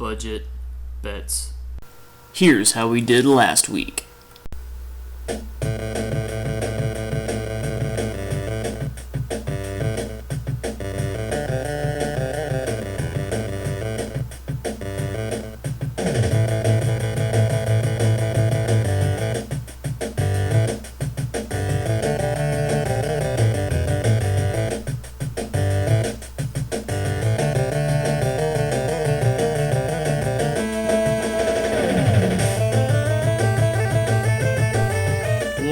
budget bets. Here's how we did last week.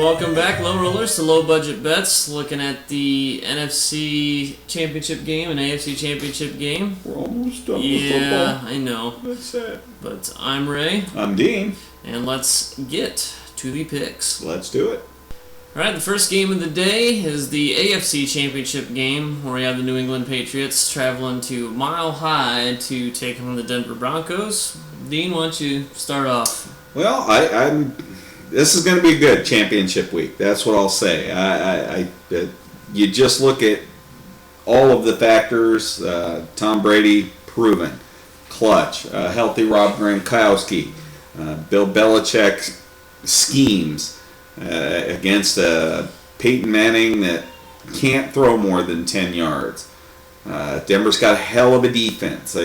Welcome back, low rollers, to Low Budget Bets. Looking at the NFC Championship game and AFC Championship game. We're almost done with Yeah, football. I know. That's it. But I'm Ray, I'm Dean. and let's get to the picks. Let's do it. All right, the first game of the day is the AFC Championship game, where we have the New England Patriots traveling to Mile High to take on the Denver Broncos. Dean, why don't you start off? Well, this is going to be a good championship week. That's what I'll say. You just look at all of the factors. Tom Brady, proven. Clutch. Healthy Rob Gronkowski. Bill Belichick schemes against Peyton Manning that can't throw more than 10 yards. Denver's got a hell of a defense.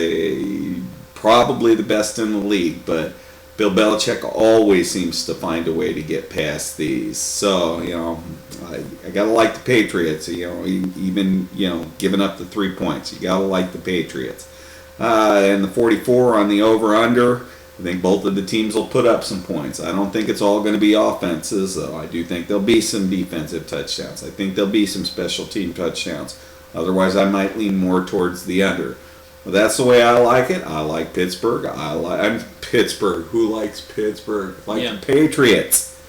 Probably the best in the league, but Bill Belichick always seems to find a way to get past these. So, I got to like the Patriots, even giving up the 3 points. You got to like the Patriots. And the 44 on the over-under, I think both of the teams will put up some points. I don't think it's all going to be offenses, though. I do think there'll be some defensive touchdowns. I think there'll be some special team touchdowns. Otherwise, I might lean more towards the under. Well, that's the way I like it. I like Pittsburgh. I'm Pittsburgh. Who likes Pittsburgh? The Patriots.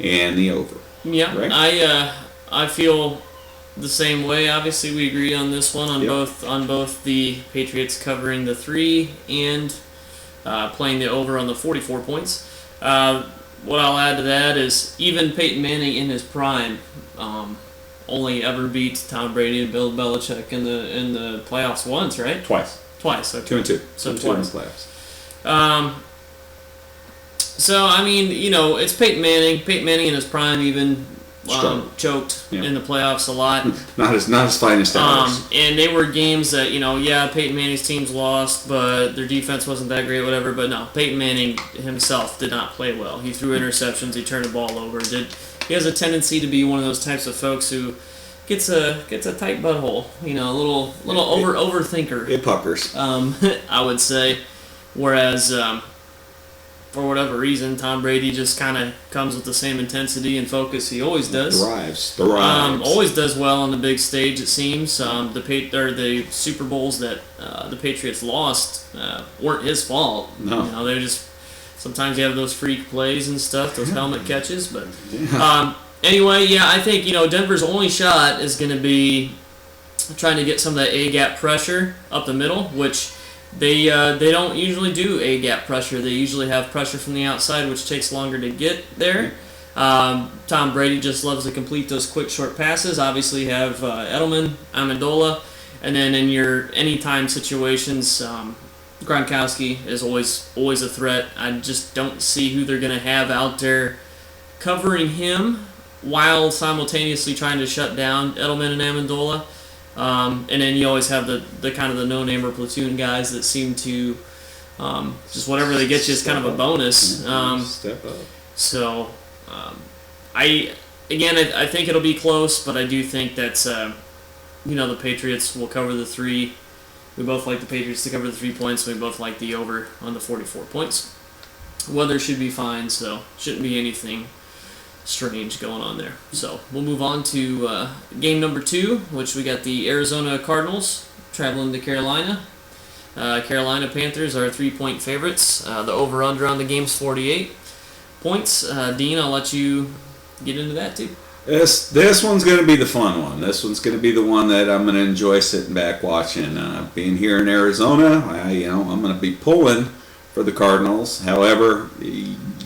And the over. Yeah, right? I feel the same way. Obviously, we agree on this one on both the Patriots covering the 3 and playing the over on the 44 points. What I'll add to that is even Peyton Manning in his prime only ever beat Tom Brady and Bill Belichick in the playoffs once, right? Twice. Okay. 2-2. So 2 in the twice. playoffs. So I mean, it's Peyton Manning. Peyton Manning in his prime even choked in the playoffs a lot. Not his finest hours. And they were games that Peyton Manning's teams lost, but their defense wasn't that great, whatever. But no, Peyton Manning himself did not play well. He threw interceptions. He turned the ball over. He has a tendency to be one of those types of folks who gets a tight butthole. A little overthinker. It puckers. I would say. Whereas, for whatever reason, Tom Brady just kind of comes with the same intensity and focus he always does. Thrives. Always does well on the big stage, it seems. The Super Bowls that the Patriots lost weren't his fault. No. They're just sometimes you have those freak plays and stuff, those helmet catches. But anyway, I think Denver's only shot is going to be trying to get some of that A-gap pressure up the middle, which they don't usually do A-gap pressure. They usually have pressure from the outside, which takes longer to get there. Tom Brady just loves to complete those quick, short passes. Obviously, you have Edelman, Amendola, and then in your anytime situations, Gronkowski is always a threat. I just don't see who they're going to have out there covering him while simultaneously trying to shut down Edelman and Amendola. And then you always have the kind of the no-name or platoon guys that seem to just whatever they get you is kind of a bonus. Step up. So I think it'll be close, but I do think that the Patriots will cover the 3. We both like the Patriots to cover the 3 points. We both like the over on the 44 points. Weather should be fine, so shouldn't be anything strange going on there. So we'll move on to game number 2, which we got the Arizona Cardinals traveling to Carolina. Carolina Panthers are 3-point favorites. The over-under on the game's 48 points. Dean, I'll let you get into that too. This one's going to be the fun one. This one's going to be the one that I'm going to enjoy sitting back watching. Being here in Arizona, I'm going to be pulling for the Cardinals. However,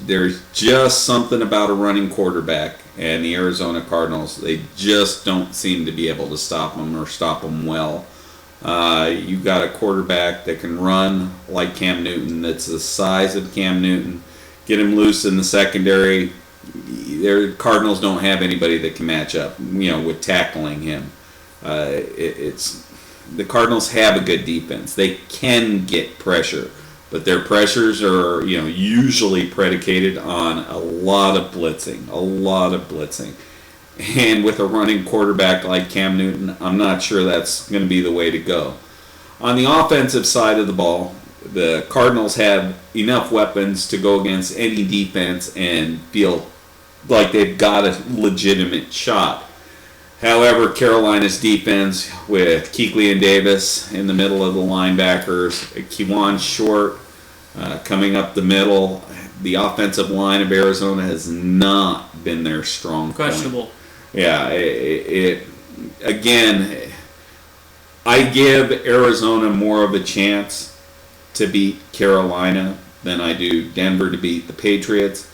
there's just something about a running quarterback and the Arizona Cardinals. They just don't seem to be able to stop them or stop them well. You've got a quarterback that can run like Cam Newton, that's the size of Cam Newton. Get him loose in the secondary. Their Cardinals don't have anybody that can match up, with tackling him. It's the Cardinals have a good defense. They can get pressure, but their pressures are, usually predicated on a lot of blitzing. And with a running quarterback like Cam Newton, I'm not sure that's going to be the way to go. On the offensive side of the ball, the Cardinals have enough weapons to go against any defense and feel like they've got a legitimate shot. However, Carolina's defense with Kuechly and Davis in the middle of the linebackers, Kewan Short coming up the middle, the offensive line of Arizona has not been their strong Questionable. point. Yeah, again, I give Arizona more of a chance to beat Carolina than I do Denver to beat the Patriots,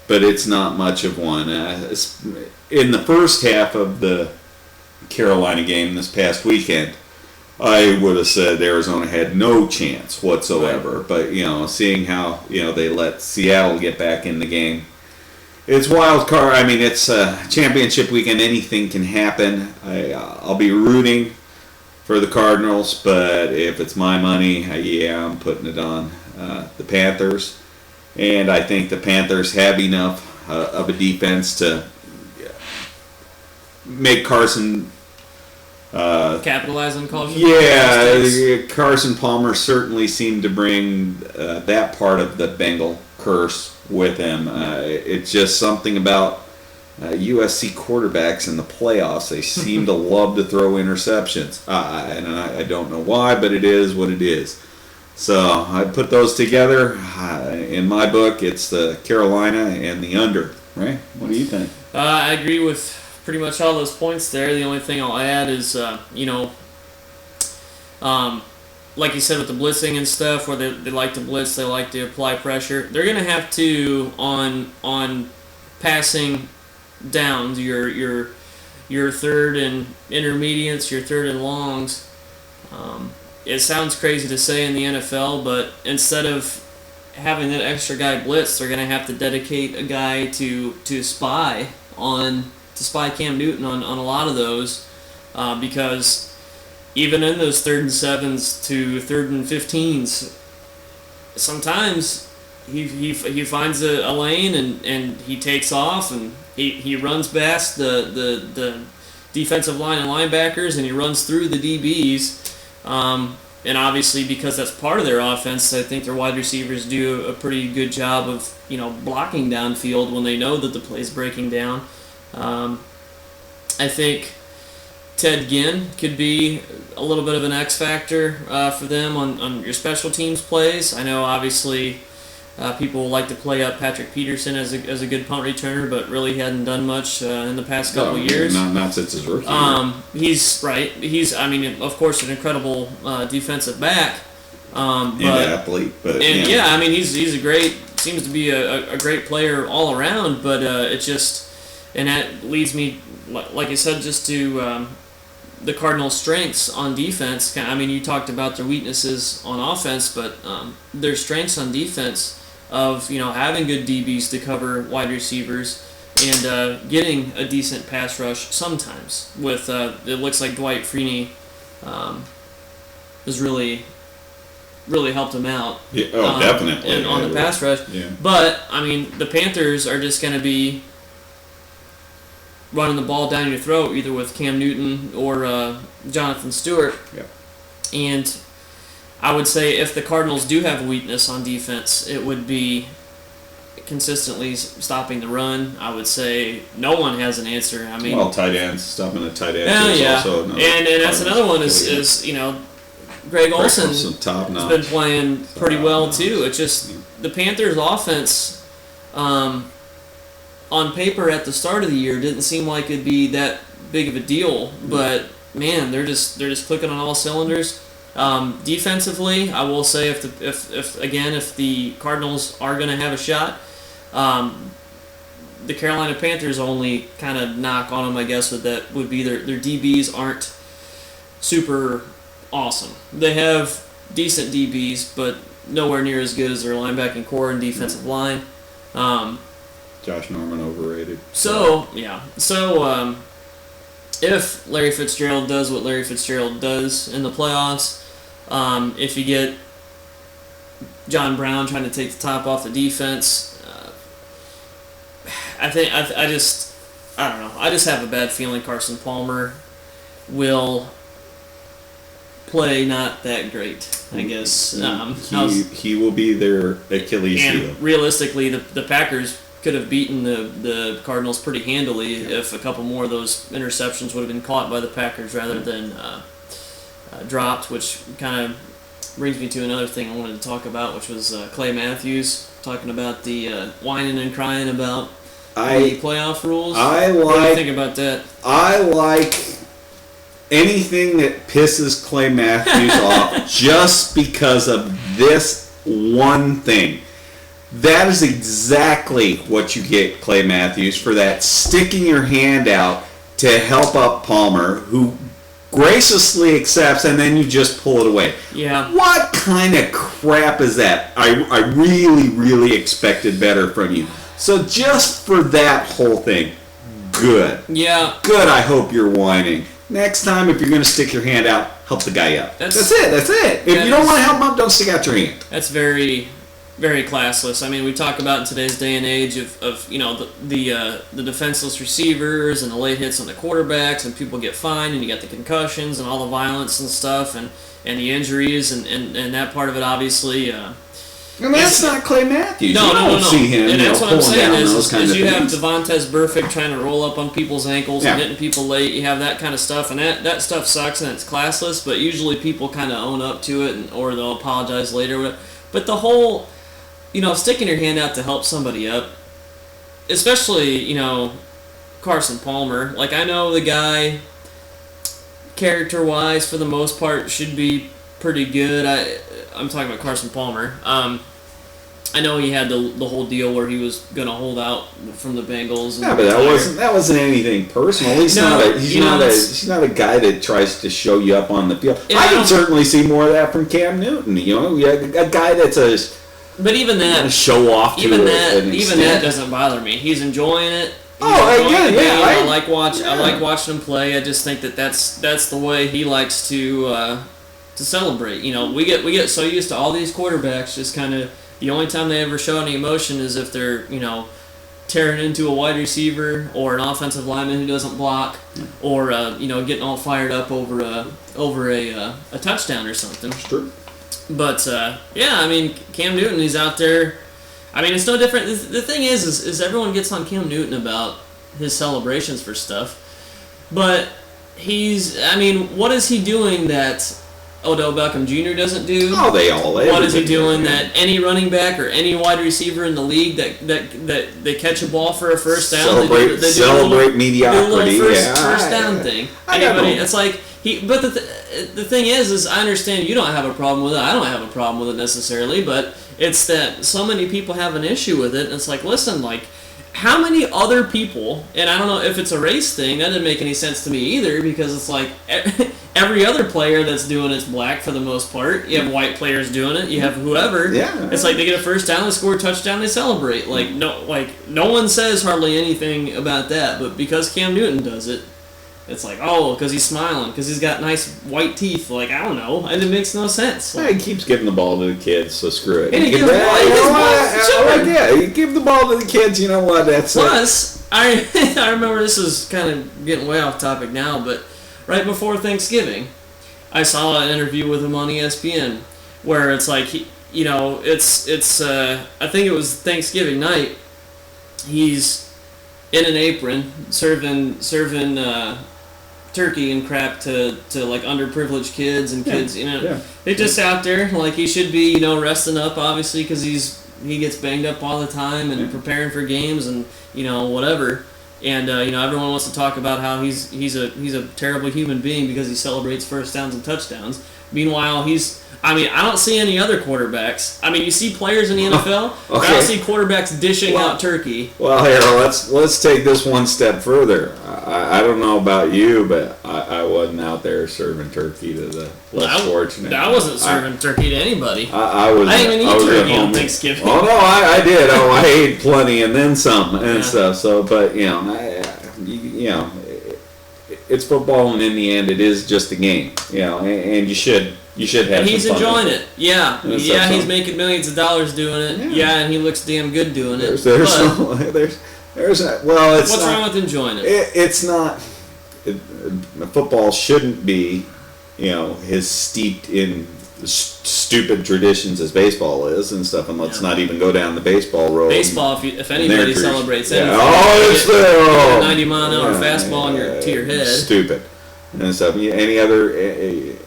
but it's not much of one. In the first half of the Carolina game this past weekend, I would have said Arizona had no chance whatsoever. Right. But, seeing how, they let Seattle get back in the game, it's wild card. I mean, it's a championship weekend. Anything can happen. I'll be rooting for the Cardinals, but if it's my money, I'm putting it on the Panthers. And I think the Panthers have enough of a defense to make Carson capitalize on culture. Yeah, Carson Palmer certainly seemed to bring that part of the Bengal curse with him. It's just something about USC quarterbacks in the playoffs. They seem to love to throw interceptions. And I don't know why, but it is what it is. So I put those together. In my book, it's the Carolina and the under. Right? What do you think? I agree with pretty much all those points there. The only thing I'll add is, like you said with the blitzing and stuff, where they like to blitz, they like to apply pressure. They're going to have to, on passing downs, your third and intermediates, your third and longs. It sounds crazy to say in the NFL, but instead of having that extra guy blitz, they're going to have to dedicate a guy to spy Cam Newton on a lot of those, because even in those 3rd and 7s to 3rd and 15s, sometimes he finds a lane and he takes off and he runs past the defensive line and linebackers, and he runs through the DBs. And obviously, because that's part of their offense, I think their wide receivers do a pretty good job of blocking downfield when they know that the play's breaking down. I think Ted Ginn could be a little bit of an X factor for them on your special teams plays. I know obviously people like to play up Patrick Peterson as a good punt returner, but really hadn't done much in the past couple years. Not since his rookie year. He's right. He's, of course, an incredible defensive back. And athlete, but he's a great. Seems to be a great player all around, but it just. And that leads me, like I said, just to the Cardinals' strengths on defense. You talked about their weaknesses on offense, but their strengths on defense of having good DBs to cover wide receivers and getting a decent pass rush sometimes. With it looks like Dwight Freeney has really helped him out. Yeah, definitely. And on the pass rush. Yeah. But the Panthers are just going to be running the ball down your throat, either with Cam Newton or Jonathan Stewart. Yeah. And I would say if the Cardinals do have a weakness on defense, it would be consistently stopping the run. I would say no one has an answer. Tight ends, stopping the tight end. Yeah. Also and that's another one is Greg Olsen has been playing pretty well too. It's just the Panthers' offense. On paper at the start of the year didn't seem like it'd be that big of a deal, but man, they're just clicking on all cylinders. Defensively, I will say if the Cardinals are going to have a shot, the Carolina Panthers' only kind of knock on them, I guess, would be their DBs aren't super awesome. They have decent DBs, but nowhere near as good as their linebacking core and defensive line. Josh Norman overrated. So if Larry Fitzgerald does what Larry Fitzgerald does in the playoffs, if you get John Brown trying to take the top off the defense, I don't know. I just have a bad feeling Carson Palmer will play not that great, I guess. He will be their Achilles heel. And realistically, the Packers could have beaten the Cardinals pretty handily if a couple more of those interceptions would have been caught by the Packers rather than dropped, which kind of brings me to another thing I wanted to talk about, which was Clay Matthews talking about the whining and crying about the playoff rules. What do you think about that? I like anything that pisses Clay Matthews off just because of this one thing. That is exactly what you get, Clay Matthews, for that sticking your hand out to help up Palmer, who graciously accepts, and then you just pull it away. Yeah. What kind of crap is that? I really, really expected better from you. So just for that whole thing, good. Yeah. Good, I hope you're whining. Next time, if you're going to stick your hand out, help the guy up. That's it. If you don't want to help him up, don't stick out your hand. That's very, very classless. I mean, we talk about in today's day and age of the defenseless receivers and the late hits on the quarterbacks, and people get fined, and you got the concussions and all the violence and stuff, and the injuries, and that part of it, obviously. And that's not Clay Matthews. No. You don't see him, and that's what I'm pulling saying down is those kind of you have things. Devontae Burfict trying to roll up on people's ankles and Yeah. hitting people late. You have that kind of stuff, and that stuff sucks and it's classless. But usually people kind of own up to it, or they'll apologize later. But the whole, sticking your hand out to help somebody up, especially Carson Palmer. Like, I know the guy, character-wise, for the most part, should be pretty good. I'm talking about Carson Palmer. I know he had the whole deal where he was going to hold out from the Bengals. Yeah, but that wasn't anything personal. He's not a guy that tries to show you up on the field. Yeah, I can certainly see more of that from Cam Newton. A guy that's but even that show off. Even that doesn't bother me. He's enjoying it. I like watching him play. I just think that's the way he likes to celebrate. We get so used to all these quarterbacks just kind of, the only time they ever show any emotion is if they're tearing into a wide receiver or an offensive lineman who doesn't block, or getting all fired up over a touchdown or something. That's true. But Cam Newton, he's out there. I mean, it's no different. The thing is everyone gets on Cam Newton about his celebrations for stuff, but what is he doing that Odell Beckham Jr. doesn't do? Oh, What is he doing that any running back or any wide receiver in the league that they catch a ball for a first down? Celebrate mediocrity. First down thing. It's like But the thing is I understand you don't have a problem with it. I don't have a problem with it necessarily, but it's that so many people have an issue with it. And it's like, listen, how many other people, and I don't know if it's a race thing, that didn't make any sense to me either, because it's like every other player that's doing it's black for the most part. You have white players doing it. You have whoever. Yeah. It's like they get a first down, they score a touchdown, they celebrate. No one says hardly anything about that, but because Cam Newton does it, it's like, because he's smiling, because he's got nice white teeth. I don't know. And it makes no sense. He keeps giving the ball to the kids, so screw it. And he gives you give the ball to the kids, you know what? That's Plus, I remember, this is kind of getting way off topic now, but right before Thanksgiving, I saw an interview with him on ESPN where it's like, I think it was Thanksgiving night, he's in an apron serving turkey and crap to underprivileged kids and kids, They just out there he should be, resting up, obviously, because he gets banged up all the time and preparing for games and whatever. And everyone wants to talk about how he's a terrible human being because he celebrates first downs and touchdowns. Meanwhile, I don't see any other quarterbacks. I mean, you see players in the NFL, but I Okay. don't see quarterbacks dishing out turkey. Well, here, let's take this one step further. I don't know about you, but I wasn't out there serving turkey to the less fortunate. I wasn't serving turkey to anybody. I was. I didn't even eat was at turkey on home. Thanksgiving. Oh no, I did. Oh, I ate plenty and then some and stuff. So, but it's football, and in the end, it is just a game. And you should have. And he's some fun enjoying with it. Yeah. And Yeah, stuff, he's so- making millions of dollars doing it. Yeah, and he looks damn good doing it. What's wrong with enjoying it? It's not. Football shouldn't be, as steeped in stupid traditions as baseball is and stuff. And let's not even go down the baseball road. Baseball, if anybody celebrates anything, it's you get the a 90-mile-an-hour fastball to your head. Stupid and stuff. Any other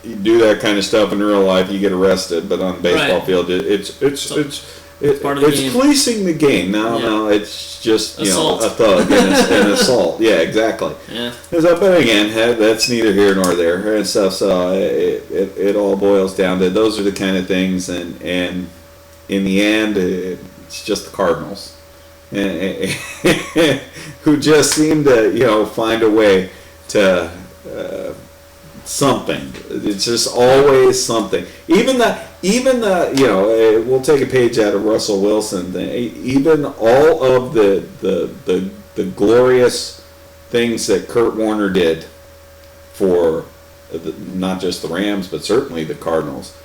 you do that kind of stuff in real life, you get arrested. But on the baseball Right. field, it's part of the game. policing the game. No, it's just Assault. a thug and assault. Yeah, exactly. Yeah. But again, that's neither here nor there and stuff. So it all boils down to those are the kind of things, and in the end, it's just the Cardinals, who just seem to find a way to something. It's just always something. Even the we'll take a page out of Russell Wilson. Even all of the glorious things that Kurt Warner did for not just the Rams, but certainly the Cardinals.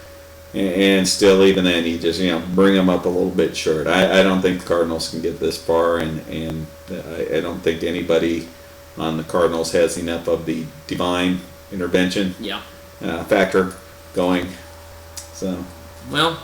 And still, even then, he just bring them up a little bit short. I don't think the Cardinals can get this far, and I don't think anybody on the Cardinals has enough of the divine intervention factor going. So Well,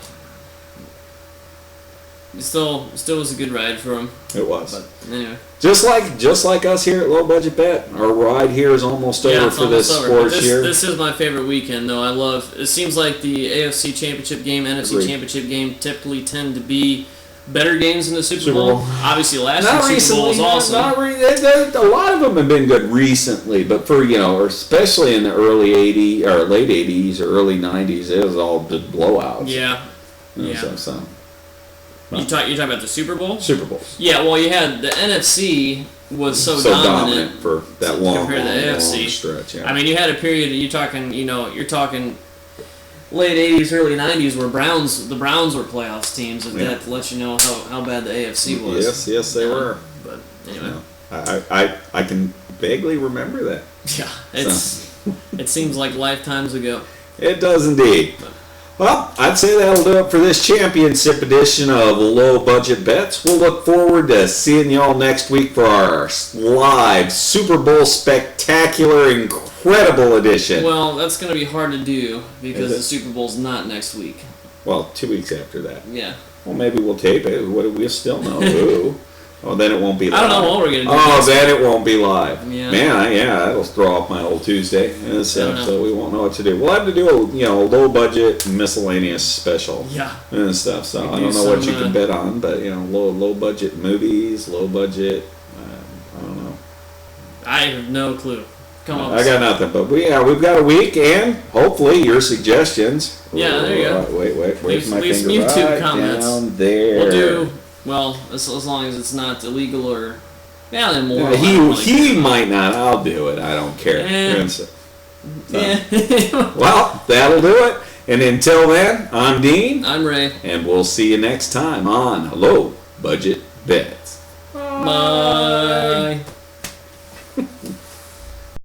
it still was a good ride for him. it was. But anyway. Just like us here at Low Budget Bet, our ride here is almost over It's for this almost over. sports year. This is my favorite weekend, though. It seems like the AFC Championship game, NFC Agreed. Championship game typically tend to be better games than the Super Super Bowl. Bowl. Obviously, last Not year's Super Bowl was recently. awesome. A lot of them have been good recently, but for or especially in the early '80s or late '80s or early '90s, it was all just blowouts. Yeah. Yeah. So, You're talking about the Super Bowl? Super Bowls. Yeah, well, you had the NFC was so dominant for that long, compared to the long AFC. stretch. Yeah. I mean, you had a period. You're talking late '80s, early '90s, where the Browns were playoffs teams, and that lets you know how bad the AFC was. Yes, they were. But anyway, I can vaguely remember that. yeah, it seems like lifetimes ago. It does indeed. Well, I'd say that'll do it for this championship edition of Low Budget Bets. We'll look forward to seeing y'all next week for our live Super Bowl spectacular, incredible edition. Well, that's going to be hard to do because Is it? the Super Bowl's not next week. Well, 2 weeks after that. Yeah. Well, maybe we'll tape it. What do we still know? Who? Oh, then it won't be live. I don't know what we're going to do. Oh, then it won't be live. Yeah. Man, that'll throw off my old Tuesday. And so we won't know what to do. We'll have to do a low budget miscellaneous special. Yeah. And stuff. So We I do don't know what you some, can bet on, but low budget movies, low budget. I don't know. I have no clue. Come on. I got nothing, but we've got a week, and hopefully your suggestions. Yeah, there you go. Wait, where's my Leave some finger? YouTube Right comments. down there. We'll do well as long as it's not illegal or then more. He might not. I'll do it. I don't care. Yeah. Yeah. Well, that'll do it. And until then, I'm Dean, I'm Ray. and we'll see you next time on Low Budget Bets. Bye.